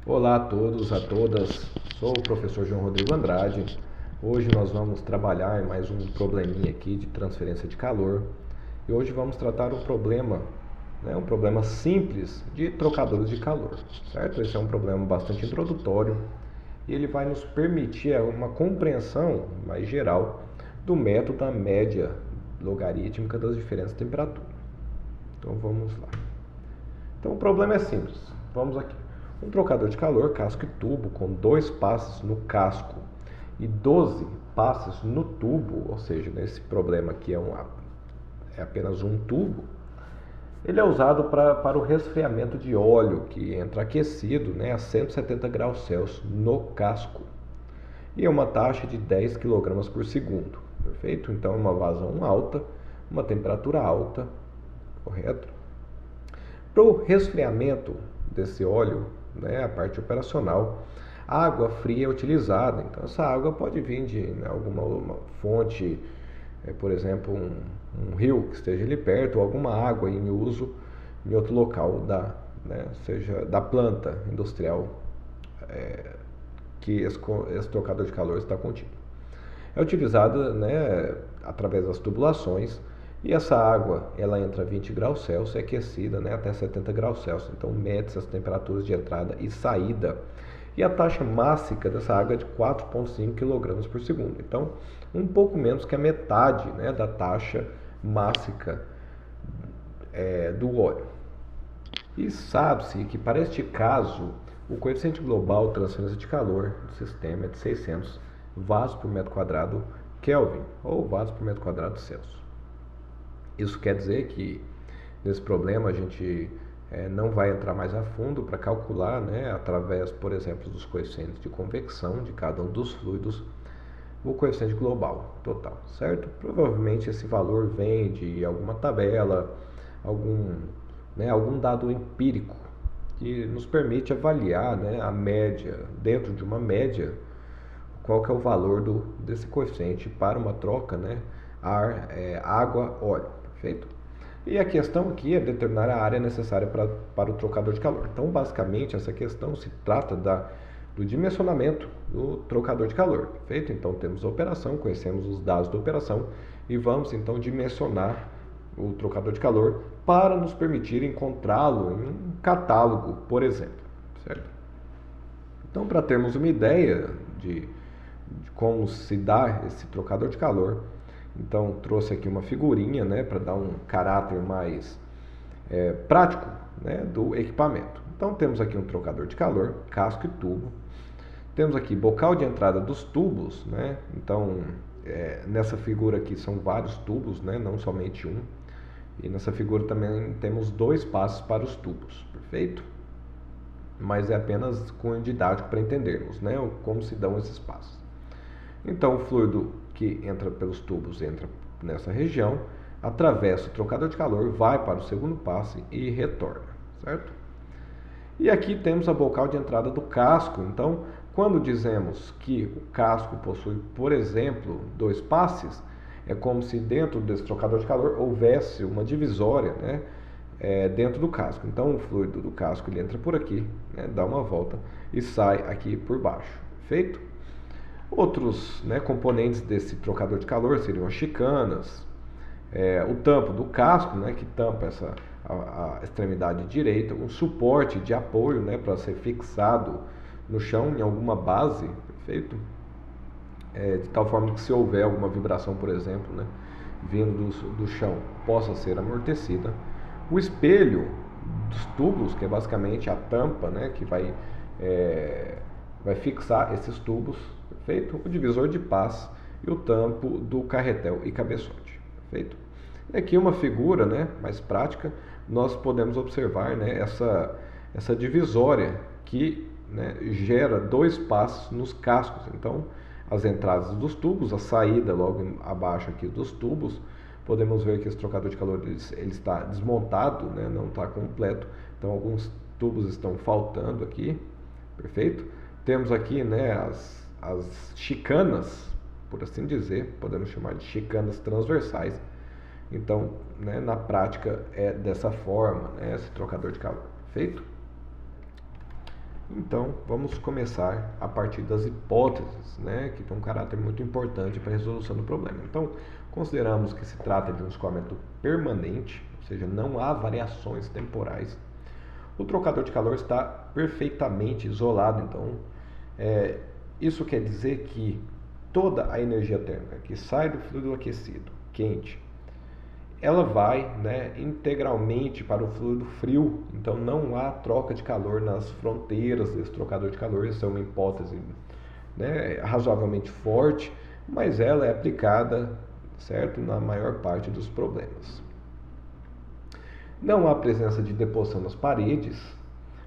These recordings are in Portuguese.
Olá a todos, a todas, sou o professor João Rodrigo Andrade. Hoje nós vamos trabalhar em mais um probleminha aqui de transferência de calor. E hoje vamos tratar um problema simples de trocadores de calor, certo? Esse é um problema bastante introdutório e ele vai nos permitir uma compreensão mais geral do método da média logarítmica das diferentes temperaturas. Então vamos lá. Então o problema é simples, vamos aqui. Um trocador de calor, casco e tubo, com 2 passes no casco e 12 passes no tubo, ou seja, nesse problema aqui é apenas um tubo, ele é usado para o resfriamento de óleo que entra aquecido, a 170 graus Celsius no casco. E é uma taxa de 10 kg por segundo, perfeito? Então é uma vazão alta, uma temperatura alta, correto? Para o resfriamento desse óleo, a parte operacional, a água fria é utilizada. Então essa água pode vir de alguma fonte, por exemplo, um rio que esteja ali perto, ou alguma água em uso em outro local seja da planta industrial que esse trocador de calor está contido. É utilizada através das tubulações. E essa água, ela entra a 20 graus Celsius, é aquecida até 70 graus Celsius. Então, mede-se as temperaturas de entrada e saída. E a taxa máxima dessa água é de 4,5 kg por segundo. Então, um pouco menos que a metade da taxa máxima do óleo. E sabe-se que, para este caso, o coeficiente global de transferência de calor do sistema é de 600 vasos por metro quadrado Kelvin, ou vasos por metro quadrado Celsius. Isso quer dizer que nesse problema a gente não vai entrar mais a fundo para calcular, através, por exemplo, dos coeficientes de convecção de cada um dos fluidos, o coeficiente global total, certo? Provavelmente esse valor vem de alguma tabela, algum dado empírico que nos permite avaliar a média, dentro de uma média, qual que é o valor desse coeficiente para uma troca, água, óleo. Perfeito? E a questão aqui é determinar a área necessária para o trocador de calor. Então, basicamente, essa questão se trata do dimensionamento do trocador de calor. Perfeito? Então, temos a operação, conhecemos os dados da operação e vamos, então, dimensionar o trocador de calor para nos permitir encontrá-lo em um catálogo, por exemplo. Certo? Então, para termos uma ideia de como se dá esse trocador de calor, então trouxe aqui uma figurinha para dar um caráter mais prático do equipamento. Então temos aqui um trocador de calor, casco e tubo. Temos aqui bocal de entrada dos tubos, então nessa figura aqui são vários tubos, não somente um. E nessa figura também temos 2 passos para os tubos, perfeito? Mas é apenas cunho didático para entendermos como se dão esses passos. Então o fluido que entra pelos tubos entra nessa região, atravessa o trocador de calor, vai para o segundo passe e retorna, certo? E aqui temos a bocal de entrada do casco. Então, quando dizemos que o casco possui, por exemplo, 2 passes, é como se dentro desse trocador de calor houvesse uma divisória, dentro do casco. Então, o fluido do casco ele entra por aqui, dá uma volta e sai aqui por baixo, perfeito? Outros componentes desse trocador de calor seriam as chicanas, o tampo do casco, que tampa a extremidade direita, um suporte de apoio para ser fixado no chão em alguma base, perfeito? De tal forma que se houver alguma vibração, por exemplo, vindo do chão, possa ser amortecida. O espelho dos tubos, que é basicamente a tampa que vai fixar esses tubos, perfeito? O divisor de pás e o tampo do carretel e cabeçote, perfeito? E aqui uma figura mais prática, nós podemos observar essa divisória que gera 2 passos nos cascos. Então, as entradas dos tubos, a saída logo abaixo aqui dos tubos, podemos ver que esse trocador de calor ele está desmontado, não está completo. Então, alguns tubos estão faltando aqui, perfeito? Temos aqui as chicanas, por assim dizer, podemos chamar de chicanas transversais. Então, na prática é dessa forma, esse trocador de calor, perfeito? Então, vamos começar a partir das hipóteses, né, que tem um caráter muito importante para a resolução do problema. Então, consideramos que se trata de um escoamento permanente, ou seja, não há variações temporais. O trocador de calor está perfeitamente isolado, então, isso quer dizer que toda a energia térmica que sai do fluido aquecido, quente, ela vai, né, integralmente para o fluido frio. Então não há troca de calor nas fronteiras desse trocador de calor. Isso é uma hipótese, né, razoavelmente forte, mas ela é aplicada, certo, na maior parte dos problemas. Não há presença de deposição nas paredes,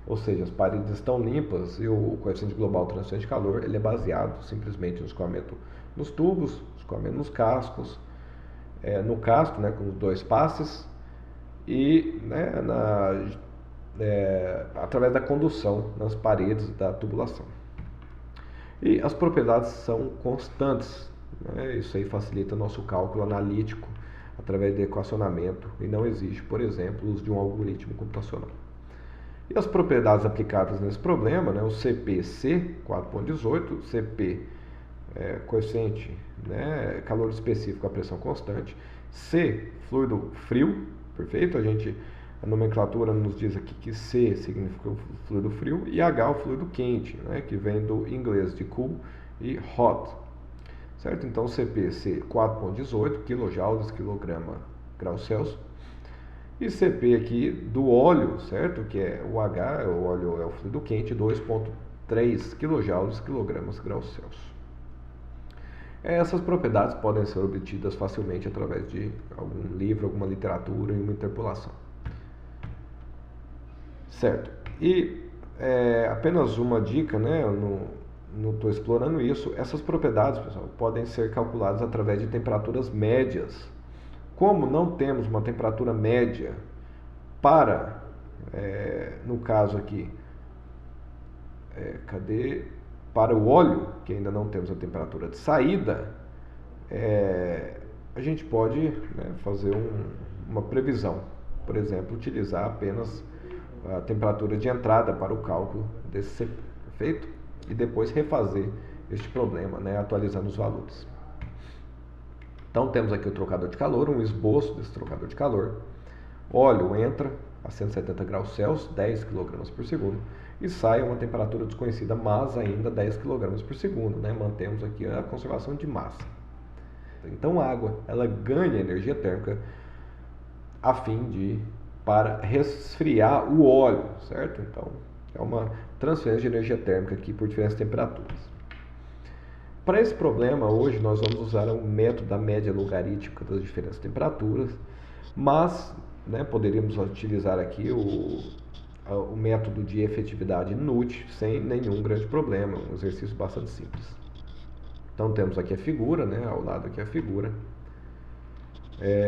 ou seja, as paredes estão limpas e o coeficiente global de transferência de calor ele é baseado simplesmente no escoamento nos tubos, escoamento nos cascos, no casco, né, com os dois passes, e, né, através da condução nas paredes da tubulação. E as propriedades são constantes, né? Isso aí facilita nosso cálculo analítico através de equacionamento e não exige, por exemplo, o uso de um algoritmo computacional. E as propriedades aplicadas nesse problema, né, o CP-C 4.18, CP coeficiente, né, calor específico a pressão constante, C, fluido frio, perfeito? A nomenclatura nos diz aqui que C significa o fluido frio e H o fluido quente, né, que vem do inglês de cool e hot, certo? Então CP-C 4.18 kJ, quilograma, graus Celsius, e CP aqui do óleo, certo? Que é o H, o óleo é o fluido quente, 2.3 kJ, quilogramas, graus Celsius. Essas propriedades podem ser obtidas facilmente através de algum livro, alguma literatura e uma interpolação. Certo. E apenas uma dica, né? Eu não estou explorando isso. Essas propriedades, pessoal, podem ser calculadas através de temperaturas médias. Como não temos uma temperatura média para, no caso aqui, para o óleo, que ainda não temos a temperatura de saída, a gente pode, né, fazer uma previsão. Por exemplo, utilizar apenas a temperatura de entrada para o cálculo desse CP, perfeito? E depois refazer este problema, né, atualizando os valores. Então temos aqui o trocador de calor, um esboço desse trocador de calor. Óleo entra a 170 graus Celsius, 10 kg por segundo, e sai a uma temperatura desconhecida, mas ainda 10 kg por segundo, né? Mantemos aqui a conservação de massa. Então a água, ela ganha energia térmica a fim para resfriar o óleo, certo? Então é uma transferência de energia térmica aqui por diferentes temperaturas. Para esse problema, hoje nós vamos usar o método da média logarítmica das diferentes temperaturas, mas, né, poderíamos utilizar aqui o método de efetividade NUT sem nenhum grande problema, um exercício bastante simples. Então temos aqui a figura, né, ao lado aqui a figura.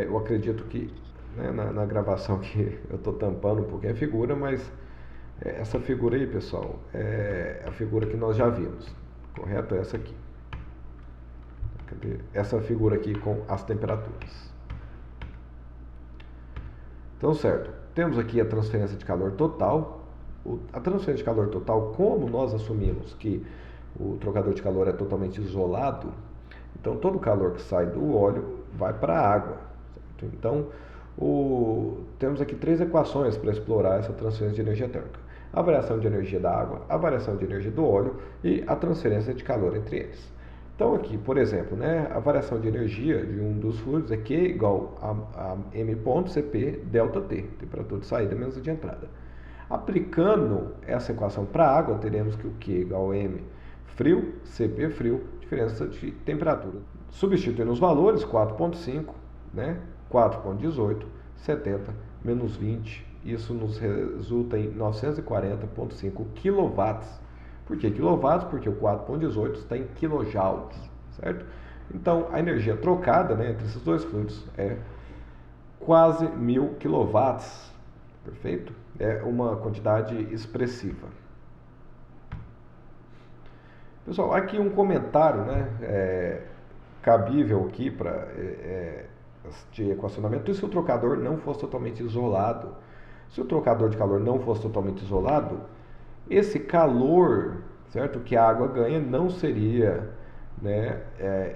Eu acredito que, né, na gravação que eu estou tampando um pouquinho a figura, mas essa figura aí, pessoal, é a figura que nós já vimos, correto? É essa aqui. Essa figura aqui com as temperaturas. Então, certo. Temos aqui a transferência de calor total. A transferência de calor total, como nós assumimos que o trocador de calor é totalmente isolado, então todo o calor que sai do óleo vai para a água. Certo? Então, temos aqui três equações para explorar essa transferência de energia térmica. A variação de energia da água, a variação de energia do óleo e a transferência de calor entre eles. Então aqui, por exemplo, né, a variação de energia de um dos fluidos é Q igual a M ponto CP delta T, temperatura de saída menos a de entrada. Aplicando essa equação para a água, teremos que o Q igual a M frio, CP frio, diferença de temperatura. Substituindo os valores, 4.5, né, 4.18, 70, menos 20, isso nos resulta em 940.5 kW. Por que quilowatts? Porque o 4.18 está em kilojoules, certo? Então, a energia trocada, né, entre esses dois fluidos é quase 1000 kW, perfeito? É uma quantidade expressiva. Pessoal, aqui um comentário, né, cabível aqui para de equacionamento. E se o trocador não fosse totalmente isolado? Se o trocador de calor não fosse totalmente isolado, esse calor, certo, que a água ganha não seria, né,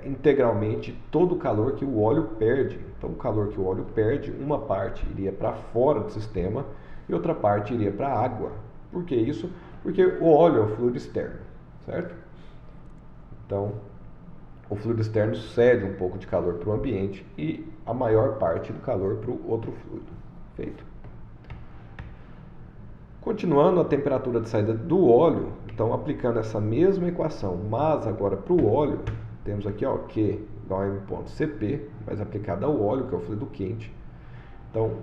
integralmente todo o calor que o óleo perde. Então, o calor que o óleo perde, uma parte iria para fora do sistema e outra parte iria para a água. Por que isso? Porque o óleo é o fluido externo, certo? Então, o fluido externo cede um pouco de calor para o ambiente e a maior parte do calor para o outro fluido. Feito. Continuando a temperatura de saída do óleo, então aplicando essa mesma equação, mas agora para o óleo, temos aqui ó, Q igual a M.Cp, mas aplicada ao óleo, que é o fluido quente. Então,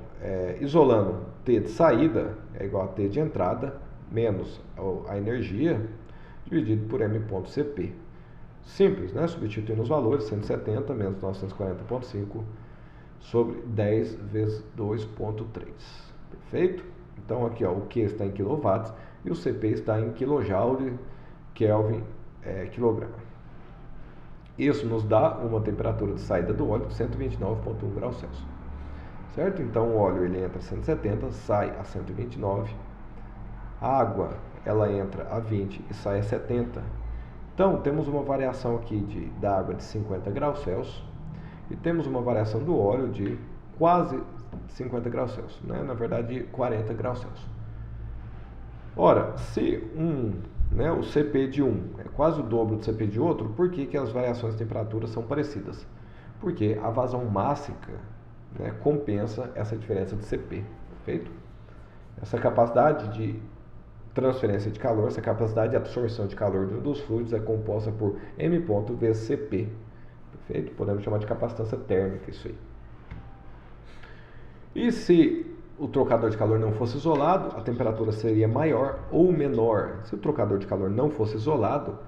isolando T de saída é igual a T de entrada, menos a energia, dividido por M.Cp. Simples, né? Substituindo os valores, 170 menos 940,5 sobre 10 vezes 2,3. Perfeito? Então aqui ó, o Q está em quilowatts e o Cp está em kilojoule Kelvin quilograma. Isso nos dá uma temperatura de saída do óleo de 129,1 graus Celsius. Certo? Então o óleo ele entra a 170, sai a 129. A água ela entra a 20 e sai a 70. Então temos uma variação aqui da água de 50 graus Celsius e temos uma variação do óleo de quase 50 graus Celsius, né? Na verdade 40 graus Celsius. Ora, se o Cp de um é quase o dobro do Cp de outro, por que as variações de temperatura são parecidas? Porque a vazão mássica, né, compensa essa diferença de Cp, perfeito? Essa capacidade de transferência de calor, essa capacidade de absorção de calor dos fluidos é composta por M vezes Cp, perfeito? Podemos chamar de capacitância térmica isso aí. E se o trocador de calor não fosse isolado, a temperatura seria maior ou menor. Se o trocador de calor não fosse isolado,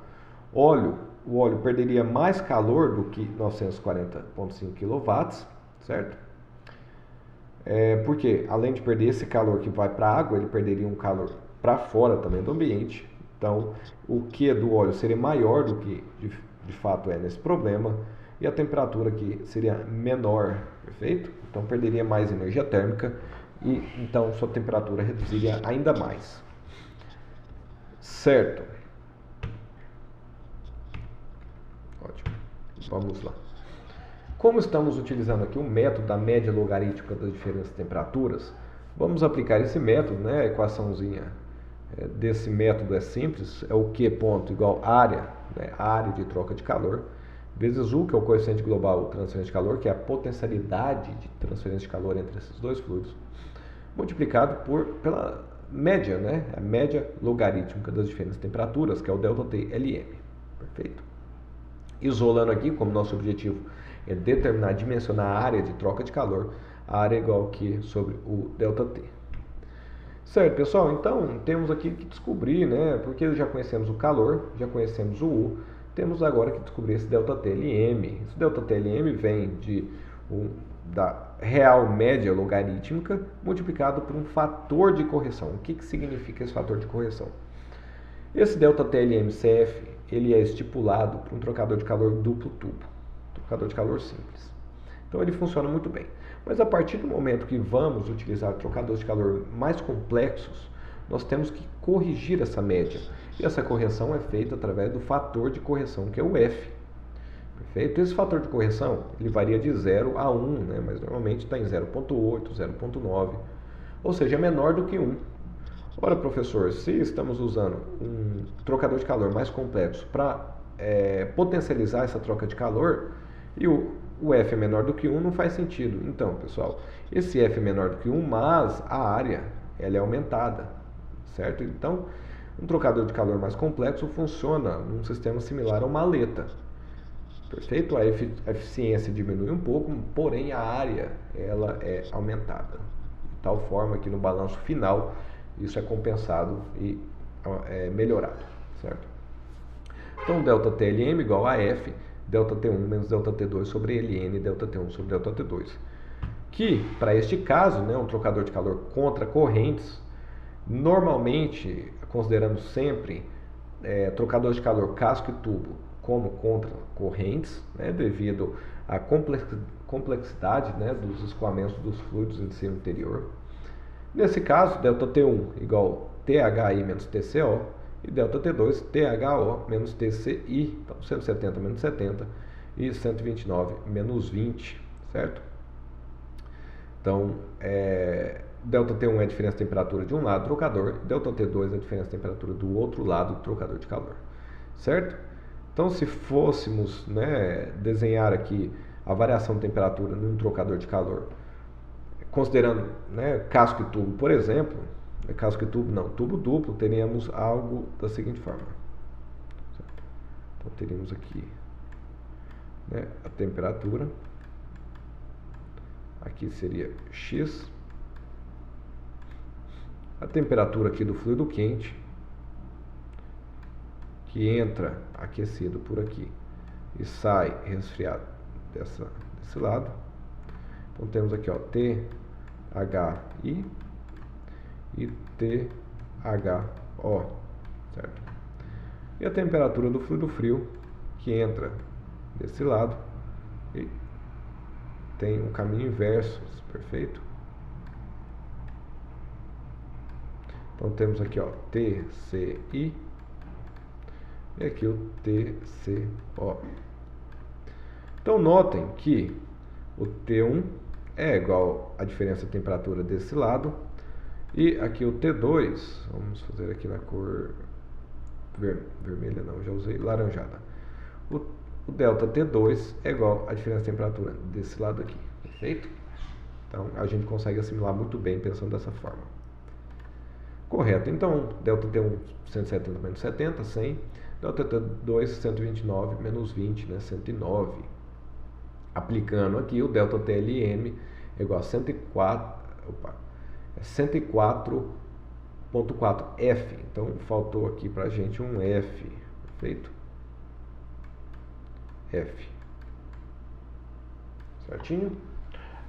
o óleo perderia mais calor do que 940,5 kW, certo? Porque além de perder esse calor que vai para a água, ele perderia um calor para fora também do ambiente. Então, o Q do óleo seria maior do que de fato é nesse problema e a temperatura aqui seria menor, perfeito? Então perderia mais energia térmica e então sua temperatura reduziria ainda mais. Certo? Ótimo. Vamos lá. Como estamos utilizando aqui o método da média logarítmica das diferentes temperaturas, vamos aplicar esse método, né? A equaçãozinha desse método é simples, é o Q ponto igual área, né? A área de troca de calor, vezes U, que é o coeficiente global de transferência de calor, que é a potencialidade de transferência de calor entre esses dois fluidos, multiplicado pela média, né? A média logarítmica das diferentes temperaturas, que é o ΔT-LM. Perfeito? Isolando aqui, como nosso objetivo é determinar, dimensionar a área de troca de calor, a área é igual a Q sobre o ΔT. Certo, pessoal? Então, temos aqui que descobrir, né? Porque já conhecemos o calor, já conhecemos o U, temos agora que descobrir esse ΔT-LM. Esse ΔT-LM vem da real média logarítmica multiplicado por um fator de correção. O que significa esse fator de correção? Esse ΔT-LM-CF, ele é estipulado para um trocador de calor duplo tubo, trocador de calor simples. Então ele funciona muito bem. Mas a partir do momento que vamos utilizar trocadores de calor mais complexos, nós temos que corrigir essa média. E essa correção é feita através do fator de correção, que é o F. Perfeito? Esse fator de correção, ele varia de 0 a 1, né? Mas normalmente está em 0,8, 0,9, ou seja, é menor do que 1. Ora, professor, se estamos usando um trocador de calor mais complexo para potencializar essa troca de calor, e o F é menor do que 1, não faz sentido. Então, pessoal, esse F é menor do que 1, mas a área ela é aumentada, certo? Então, um trocador de calor mais complexo funciona num sistema similar a uma aleta. Perfeito? A eficiência diminui um pouco, porém a área ela é aumentada. De tal forma que no balanço final isso é compensado e melhorado, certo? Então, ΔT-LM igual a F, ΔT1 menos ΔT2 sobre LN, ΔT1 sobre ΔT2. Que, para este caso, né, um trocador de calor contra correntes, normalmente consideramos sempre trocador de calor casco e tubo como contra correntes, né, devido à complexidade, né, dos escoamentos dos fluidos em seu interior. Nesse caso, ΔT1 igual THI menos TCO, e delta T2, THO menos TCI, então 170 menos 70 e 129 menos 20, certo? Então, delta T1 é a diferença de temperatura de um lado do trocador, delta T2 é a diferença de temperatura do outro lado do trocador de calor, certo? Então, se fôssemos, né, desenhar aqui a variação de temperatura num trocador de calor, considerando, né, casco e tubo, por exemplo, casco e tubo não, tubo duplo, teríamos algo da seguinte forma. Certo? Então, teríamos aqui, né, a temperatura, aqui seria X, a temperatura aqui do fluido quente, que entra aquecido por aqui e sai resfriado desse lado. Então temos aqui, ó, THI e THO, certo? E a temperatura do fluido frio, que entra desse lado e tem um caminho inverso, perfeito? Então temos aqui, ó, TCI e aqui o TCO. Então notem que o T1 é igual à diferença de temperatura desse lado, e aqui o T2, vamos fazer aqui na cor vermelha, não, já usei laranjada. O delta T2 é igual à diferença de temperatura desse lado aqui, perfeito? Então a gente consegue assimilar muito bem pensando dessa forma. Correto, então delta T1 170 menos 70, 100, delta T2 129 menos 20, né, 109. Aplicando aqui, o delta TLM é igual a 104.4F. Então faltou aqui para a gente um F, perfeito? F. Certinho?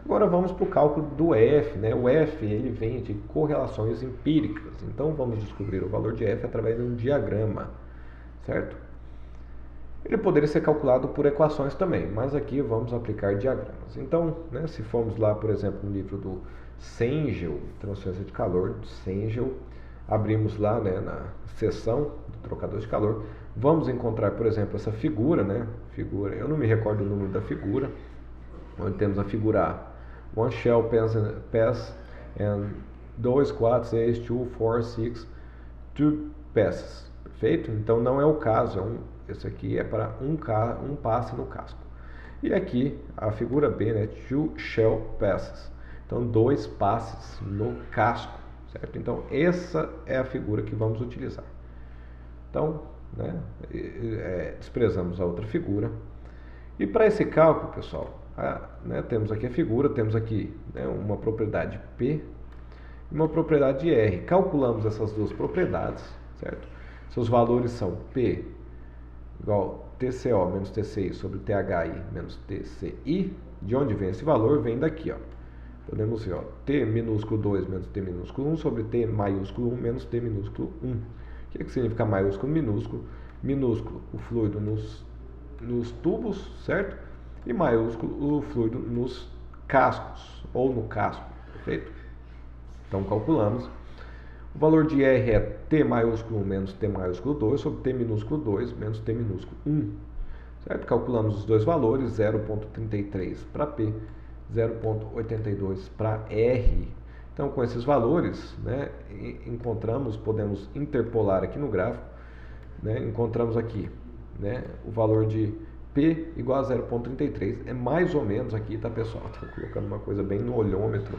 Agora vamos para o cálculo do F, né? O F ele vem de correlações empíricas. Então vamos descobrir o valor de F através de um diagrama, certo? Ele poderia ser calculado por equações também, mas aqui vamos aplicar diagramas. Então, né, se formos lá, por exemplo, no livro do Cengel, transferência de calor, do Cengel, abrimos lá, né, na seção do trocador de calor, vamos encontrar, por exemplo, essa figura, né? Figura, eu não me recordo o número da figura, onde temos a figura A. One shell pass and 2, 4, 6, 2, 4, 6, 2 passes. Perfeito? Então não é o caso, esse aqui é para um passe no casco. E aqui a figura B, né? Two shell passes. Então 2 passes no casco, certo? Então essa é a figura que vamos utilizar. Então, né, desprezamos a outra figura. E para esse cálculo, pessoal, né, temos aqui a figura, temos aqui, né, uma propriedade P e uma propriedade R. Calculamos essas duas propriedades, certo? Seus valores são P igual TCO menos TCI sobre THI menos TCI. De onde vem esse valor? Vem daqui, ó. Podemos ver, ó, T minúsculo 2 menos T minúsculo 1 sobre T maiúsculo 1 menos T minúsculo 1. O que significa maiúsculo e minúsculo? Minúsculo, o fluido nos tubos, certo? E maiúsculo, o fluido nos cascos, ou no casco, perfeito? Então calculamos. O valor de R é T maiúsculo 1 menos T maiúsculo 2 sobre T minúsculo 2 menos T minúsculo 1. Certo? Calculamos os dois valores, 0,33 para P, 0,82 para R. Então, com esses valores, né, podemos interpolar aqui no gráfico, né, encontramos aqui, né, o valor de P igual a 0,33. É mais ou menos aqui, tá, pessoal? Estou colocando uma coisa bem no olhômetro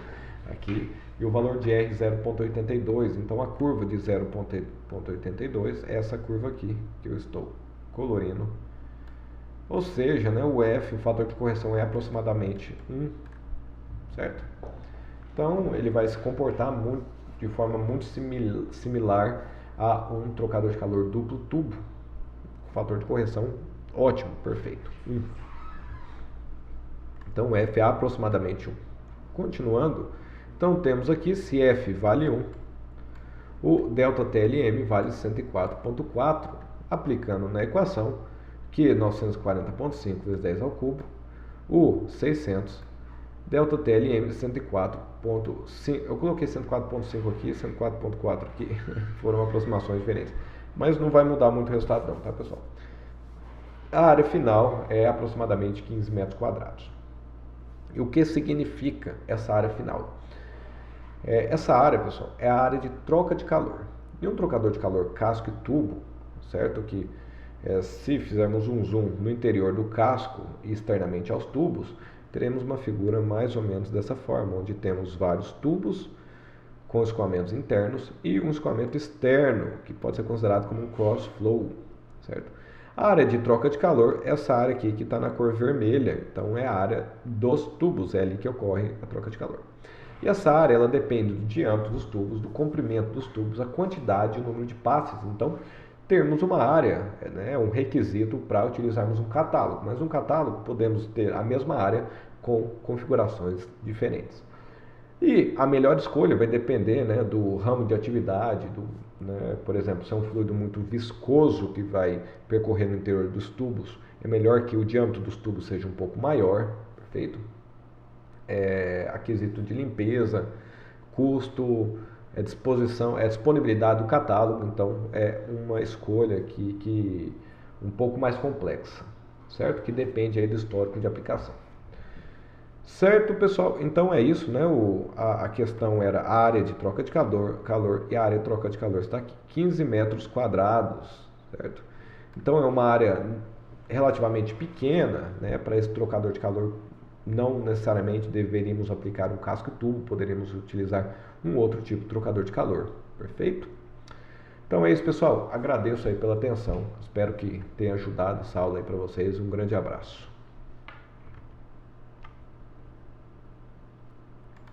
aqui. E o valor de R 0,82. Então a curva de 0,82 é essa curva aqui que eu estou colorindo. Ou seja, né, o F, o fator de correção, é aproximadamente 1, certo? Então ele vai se comportar de forma muito similar a um trocador de calor duplo tubo. O fator de correção ótimo, perfeito. 1. Então o F é aproximadamente 1. Continuando. Então temos aqui, se F vale 1, o delta TLM vale 104.4, aplicando na equação que 940.5 vezes 10 ao cubo, o 600 delta TLM 104.5, eu coloquei 104.5 aqui, 104.4 aqui, foram aproximações diferentes, mas não vai mudar muito o resultado não, tá pessoal? A área final é aproximadamente 15 metros quadrados. E o que significa essa área final? Essa área, pessoal, é a área de troca de calor. E um trocador de calor casco e tubo, certo? Que se fizermos um zoom no interior do casco e externamente aos tubos, teremos uma figura mais ou menos dessa forma, onde temos vários tubos com escoamentos internos e um escoamento externo, que pode ser considerado como um cross flow, certo? A área de troca de calor é essa área aqui que está na cor vermelha, então é a área dos tubos, é ali que ocorre a troca de calor. E essa área ela depende do diâmetro dos tubos, do comprimento dos tubos, a quantidade e o número de passes. Então, termos uma área é um requisito para utilizarmos um catálogo, mas um catálogo podemos ter a mesma área com configurações diferentes. E a melhor escolha vai depender do ramo de atividade, por exemplo, se é um fluido muito viscoso que vai percorrer no interior dos tubos, é melhor que o diâmetro dos tubos seja um pouco maior, perfeito? Aquisito de limpeza, custo, disponibilidade do catálogo, então é uma escolha que um pouco mais complexa, certo? Que depende aí do histórico de aplicação. Certo, pessoal? Então é isso, né? A questão era a área de troca de calor e a área de troca de calor está aqui, 15 metros quadrados, certo? Então é uma área relativamente pequena, né? Para esse trocador de calor não necessariamente deveríamos aplicar um casco e tubo, poderíamos utilizar um outro tipo de trocador de calor, perfeito? Então é isso, pessoal. Agradeço aí pela atenção, espero que tenha ajudado essa aula aí para vocês. Um grande abraço.